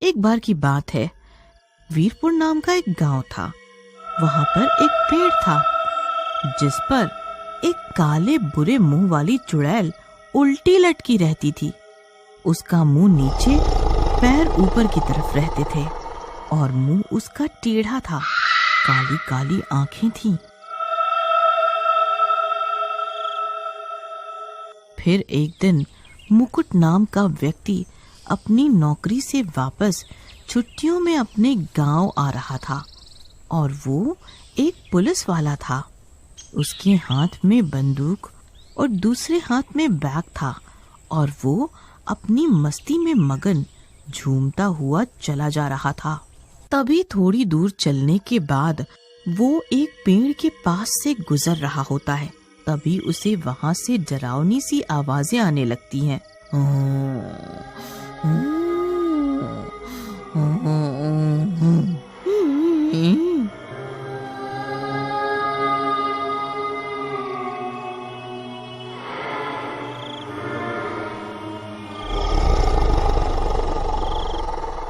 एक बार की बात है, वीरपुर नाम का एक गांव था। वहां पर एक पेड़ था जिस पर एक काले बुरे मुंह वाली चुड़ैल उल्टी लटकी रहती थी। उसका मुंह नीचे, पैर ऊपर की तरफ रहते थे और मुंह उसका टेढ़ा था। काली काली आंखें थीं। फिर एक दिन मुकुट नाम का व्यक्ति अपनी नौकरी से वापस छुट्टियों में अपने गांव आ रहा था और वो एक पुलिस वाला था। उसके हाथ में बंदूक और दूसरे हाथ में बैग था और वो अपनी मस्ती में मगन झूमता हुआ चला जा रहा था। तभी थोड़ी दूर चलने के बाद वो एक पेड़ के पास से गुजर रहा होता है। तभी उसे वहां से डरावनी सी आवाजें आने लगती हैं।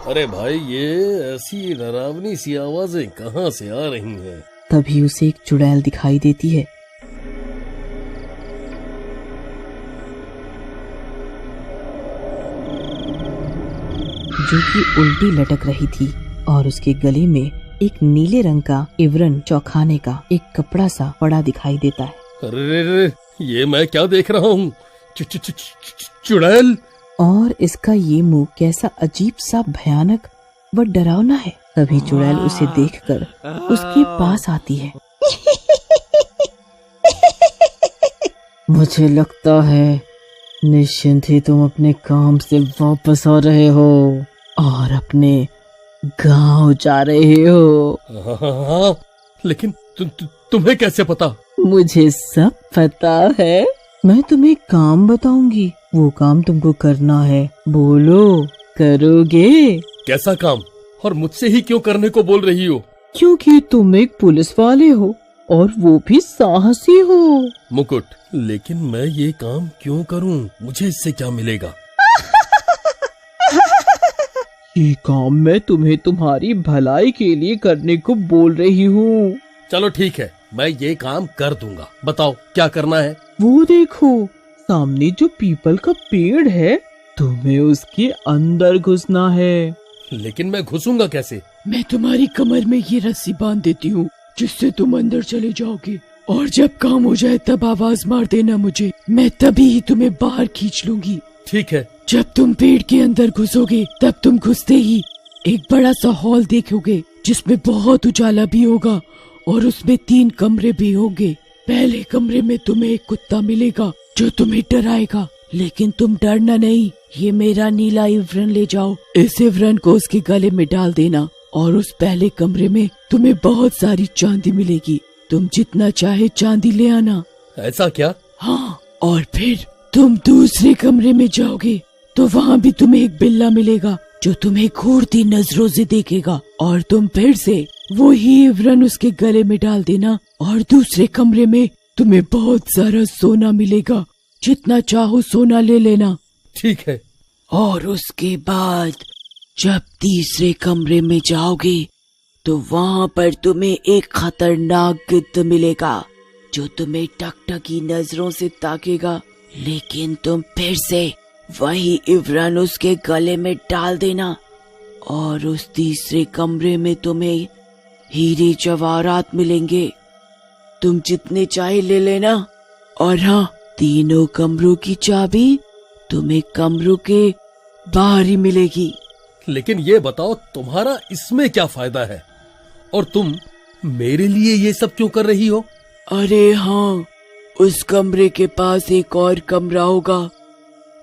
अरे भाई, ये ऐसी डरावनी सी आवाजें कहाँ से आ रही हैं? तभी उसे एक चुड़ैल दिखाई देती है। जो कि उल्टी लटक रही थी और उसके गले में एक नीले रंग का इवरन चौखाने का एक कपड़ा सा पड़ा दिखाई देता है। अरे, ये मैं क्या देख रहा हूँ? चुड़ैल! और इसका ये मुंह कैसा अजीब सा भयानक व डरावना है। तभी चुड़ैल उसे देखकर उसके पास आती है। मुझे लगता है निश्चिंत ही तुम अपने काम से वापस आ रहे हो और अपने गांव जा रहे हो। हाँ, लेकिन तुम्हें कैसे पता? मुझे सब पता है। मैं तुम्हें काम बताऊंगी, वो काम तुमको करना है। बोलो, करोगे? कैसा काम? और मुझसे ही क्यों करने को बोल रही हो? क्योंकि तुम एक पुलिस वाले हो और वो भी साहसी हो। मुकुट, लेकिन मैं ये काम क्यों करूं? मुझे इससे क्या मिलेगा? ये काम मैं तुम्हें तुम्हारी भलाई के लिए करने को बोल रही हूँ। चलो ठीक है, मैं ये काम कर दूंगा। बताओ क्या करना है? वो देखो, सामने जो पीपल का पेड़ है, तुम्हें उसके अंदर घुसना है। लेकिन मैं घुसूंगा कैसे? मैं तुम्हारी कमर में ये रस्सी बांध देती हूँ जिससे तुम अंदर चले जाओगे, और जब काम हो जाए तब आवाज मार देना मुझे। मैं तभी ही तुम्हें बाहर खींच लूंगी। ठीक है। जब तुम पेड़ के अंदर घुसोगे तब तुम घुसते ही एक बड़ा सा हॉल देखोगे जिसमें बहुत उजाला भी होगा और उसमें 3 कमरे भी होंगे। पहले कमरे में तुम्हें एक कुत्ता मिलेगा जो तुम्हें डराएगा, लेकिन तुम डरना नहीं। ये मेरा नीला इवरन ले जाओ, इस इवरन को उसके गले में डाल देना और उस पहले कमरे में तुम्हें बहुत सारी चांदी मिलेगी। तुम जितना चाहे चांदी ले आना। ऐसा क्या? हाँ, और फिर तुम दूसरे कमरे में जाओगे तो वहाँ भी तुम्हें एक बिल्ला मिलेगा जो तुम्हें घूरती नजरों से देखेगा, और तुम फिर से वो ही इवरन उसके गले में डाल देना और दूसरे कमरे में तुम्हें बहुत सारा सोना मिलेगा। जितना चाहो सोना ले लेना। ठीक है। और उसके बाद जब तीसरे कमरे में जाओगे तो वहाँ पर तुम्हें एक खतरनाक गिद्ध मिलेगा जो तुम्हें टकटकी नजरों से ताकेगा, लेकिन तुम फिर से वही इवरन उसके गले में डाल देना और उस तीसरे कमरे में तुम्हें हीरे जवाहरात मिलेंगे। तुम जितने चाहे ले लेना, और हाँ, तीनों कमरों की चाबी तुम्हें कमरों के बाहर ही मिलेगी। लेकिन ये बताओ, तुम्हारा इसमें क्या फायदा है? और तुम मेरे लिए ये सब क्यों कर रही हो? अरे हाँ, उस कमरे के पास एक और कमरा होगा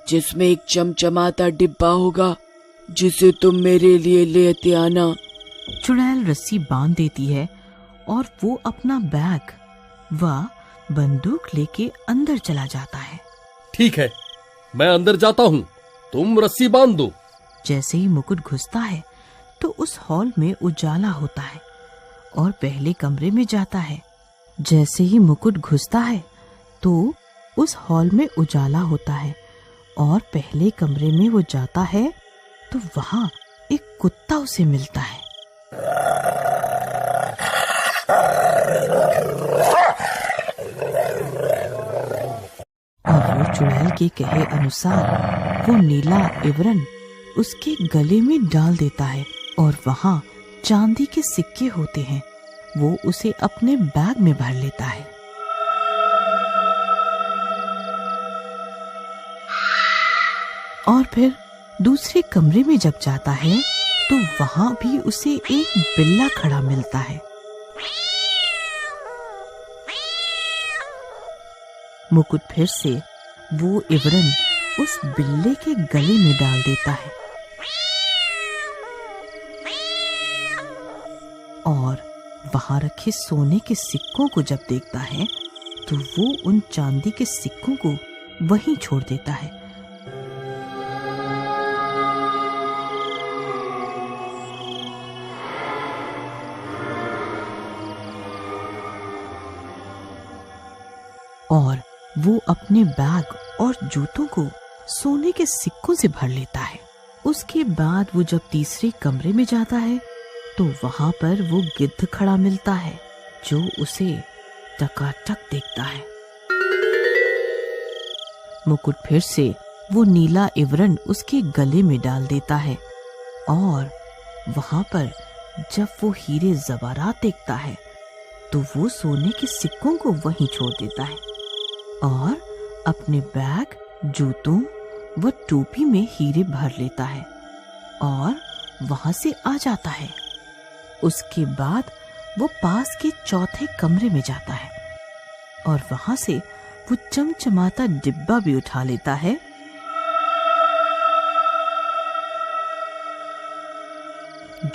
जिसमें एक चमचमाता डिब्बा होगा जिसे तुम मेरे लिए लेते आना। चुड़ैल रस्सी बांध देती है और वो अपना बैग व बंदूक लेके अंदर चला जाता है। ठीक है, मैं अंदर जाता हूँ, तुम रस्सी बांध दो। जैसे ही मुकुट घुसता है तो उस हॉल में उजाला होता है और पहले कमरे में जाता है। जैसे ही मुकुट घुसता है तो उस हॉल में उजाला होता है और पहले कमरे में वो जाता है तो वहाँ एक कुत्ता उसे मिलता है। और वो चुड़ैल के कहे अनुसार वो नीला इवरन उसके गले में डाल देता है और वहाँ चांदी के सिक्के होते हैं, वो उसे अपने बैग में भर लेता है। और फिर दूसरे कमरे में जब जाता है तो वहाँ भी उसे एक बिल्ला खड़ा मिलता है। मुकुट फिर से वो इवरन उस बिल्ले के गले में डाल देता है और वहां रखे सोने के सिक्कों को जब देखता है तो वो उन चांदी के सिक्कों को वहीं छोड़ देता है। और वो अपने बैग और जूतों को सोने के सिक्कों से भर लेता है। उसके बाद वो जब तीसरे कमरे में जाता है तो वहां पर वो गिद्ध खड़ा मिलता है जो उसे टकाटक देखता है। मुकुट फिर से वो नीला इवरन उसके गले में डाल देता है और वहां पर जब वो हीरे जवारात देखता है तो वो सोने के सिक्कों को वहीं छोड़ देता है और अपने बैग, जूतों व टोपी में हीरे भर लेता है और वहां से आ जाता है। उसके बाद वो पास के चौथे कमरे में जाता है और वहां से वो चमचमाता डिब्बा भी उठा लेता है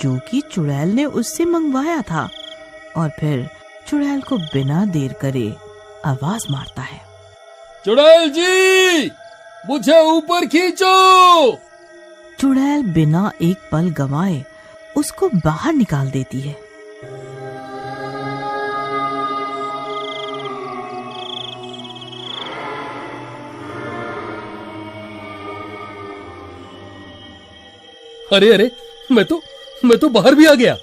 जो कि चुड़ैल ने उससे मंगवाया था और फिर चुड़ैल को बिना देर करे आवाज मारता है, चुड़ैल जी, मुझे ऊपर खींचो। चुड़ैल बिना एक पल गंवाए उसको बाहर निकाल देती है। अरे अरे, मैं तो बाहर भी आ गया।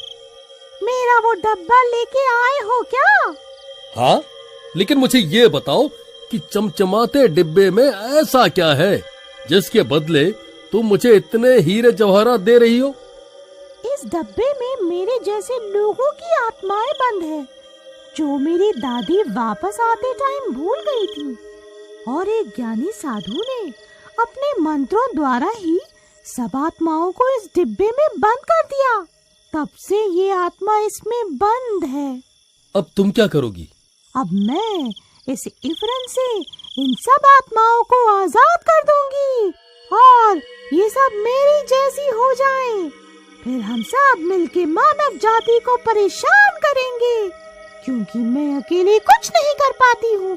मेरा वो डब्बा लेके आए हो क्या? हाँ, लेकिन मुझे ये बताओ कि चमचमाते डिब्बे में ऐसा क्या है जिसके बदले तुम मुझे इतने हीरे जवाहरात दे रही हो? इस डब्बे में मेरे जैसे लोगों की आत्माएं बंद है जो मेरी दादी वापस आते टाइम भूल गई थी और एक ज्ञानी साधु ने अपने मंत्रों द्वारा ही सब आत्माओं को इस डिब्बे में बंद कर दिया। तब से ये आत्मा इसमें बंद है। अब तुम क्या करोगी? अब मैं इस इवरन से इन सब आत्माओं को आजाद कर दूंगी और ये सब मेरी जैसी हो जाएं। फिर हम सब मिलके मानव जाति को परेशान करेंगे क्योंकि मैं अकेली कुछ नहीं कर पाती हूँ।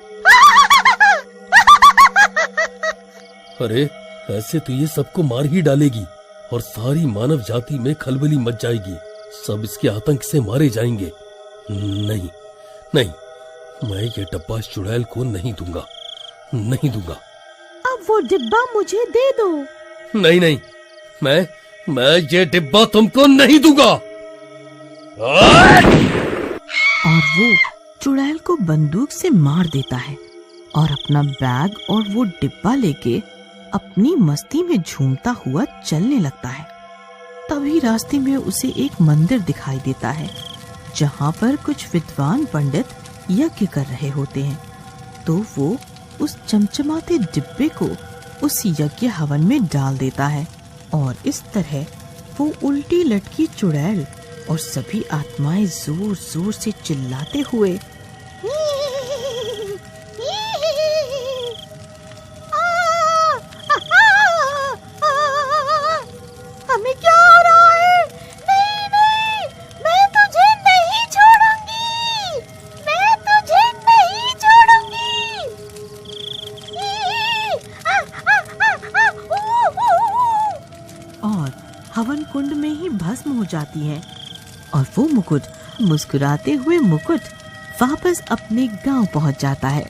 अरे ऐसे तो ये सबको मार ही डालेगी और सारी मानव जाति में खलबली मच जाएगी। सब इसके आतंक से मारे जाएंगे। नहीं नहीं, मैं ये डब्बा इस चुड़ैल को नहीं दूंगा, नहीं दूंगा। अब वो डिब्बा मुझे दे दो। नहीं नहीं, मैं ये डिब्बा तुमको नहीं दूंगा। और वो चुड़ैल को बंदूक से मार देता है और अपना बैग और वो डिब्बा लेके अपनी मस्ती में झूमता हुआ चलने लगता है। तभी रास्ते में उसे एक मंदिर दिखाई देता है जहाँ पर कुछ विद्वान पंडित यज्ञ कर रहे होते हैं। तो वो उस चमचमाते डिब्बे को उस यज्ञ हवन में डाल देता है और इस तरह वो उल्टी लटकी चुड़ैल और सभी आत्माएं जोर जोर से चिल्लाते हुए हमें क्या हो रहा है? नहीं नहीं, मैं तुझे नहीं छोड़ूंगी, मैं तुझे नहीं छोड़ूंगी। और हवन कुंड में ही भस्म हो जाती है और वो मुकुट मुस्कुराते हुए मुकुट वापस अपने गांव पहुंच जाता है।